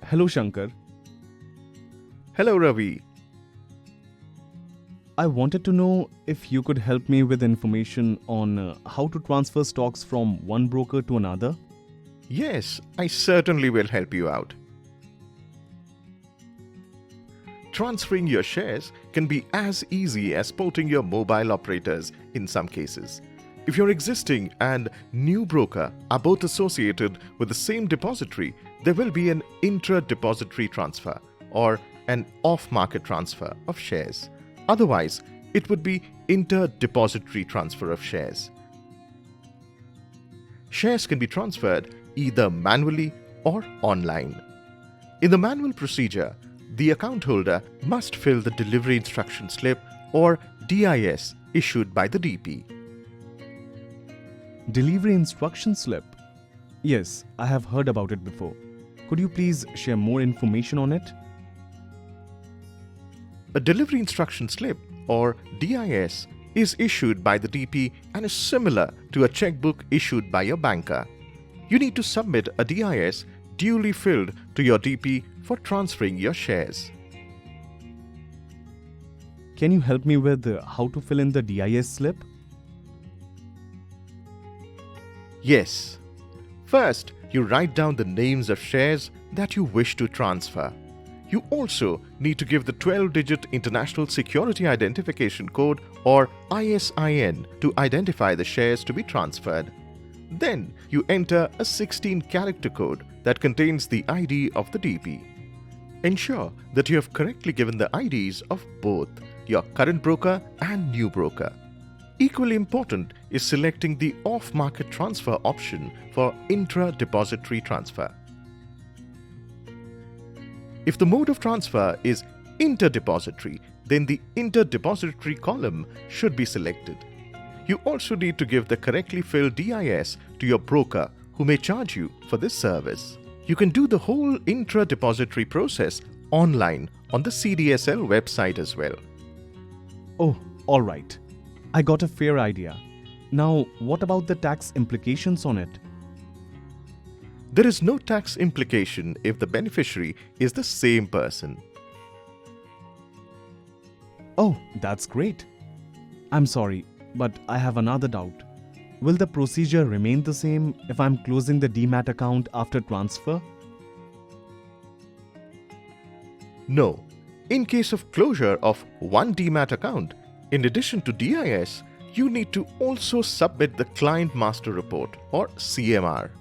Hello, Shankar. Hello, Ravi. I wanted to know if you could help me with information on how to transfer stocks from one broker to another. Yes, I certainly will help you out. Transferring your shares can be as easy as porting your mobile operators in some cases. If your existing and new broker are both associated with the same depository, there will be an intra-depository transfer or an off-market transfer of shares. Otherwise, it would be inter-depository transfer of shares. Shares can be transferred either manually or online. In the manual procedure, the account holder must fill the delivery instruction slip or DIS issued by the DP. Delivery instruction slip? Yes, I have heard about it before. Could you please share more information on it? A delivery instruction slip or DIS is issued by the DP and is similar to a checkbook issued by your banker. You need to submit a DIS duly filled to your DP for transferring your shares. Can you help me with how to fill in the DIS slip? Yes. First, you write down the names of shares that you wish to transfer. You also need to give the 12-digit International Security Identification Code or ISIN to identify the shares to be transferred. Then you enter a 16-character code that contains the ID of the DP. Ensure that you have correctly given the IDs of both your current broker and new broker. Equally important is selecting the off-market transfer option for intra-depository transfer. If the mode of transfer is inter-depository, then the inter-depository column should be selected. You also need to give the correctly filled DIS to your broker who may charge you for this service. You can do the whole intra-depository process online on the CDSL website as well. Oh, alright. I got a fair idea. Now, what about the tax implications on it? There is no tax implication if the beneficiary is the same person. Oh, that's great. I'm sorry, but I have another doubt. Will the procedure remain the same if I'm closing the Demat account after transfer? No. In case of closure of one Demat account, in addition to DIS, you need to also submit the Client Master Report or CMR.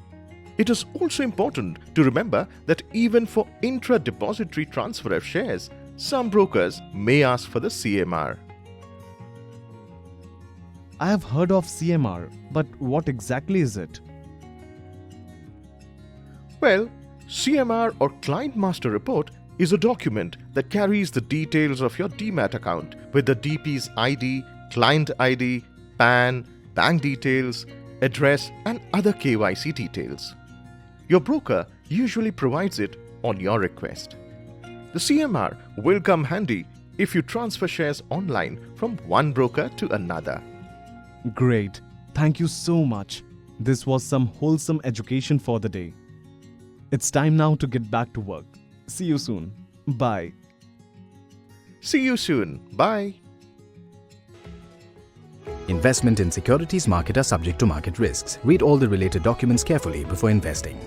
It is also important to remember that even for intra-depository transfer of shares, some brokers may ask for the CMR. I have heard of CMR, but what exactly is it? Well, CMR or Client Master Report is a document that carries the details of your Demat account with the DP's ID, client ID, PAN, bank details, address and other KYC details. Your broker usually provides it on your request. The CMR will come handy if you transfer shares online from one broker to another. Great. Thank you so much. This was some wholesome education for the day. It's time now to get back to work. See you soon. Bye. See you soon. Bye. Investment in securities market are subject to market risks. Read all the related documents carefully before investing.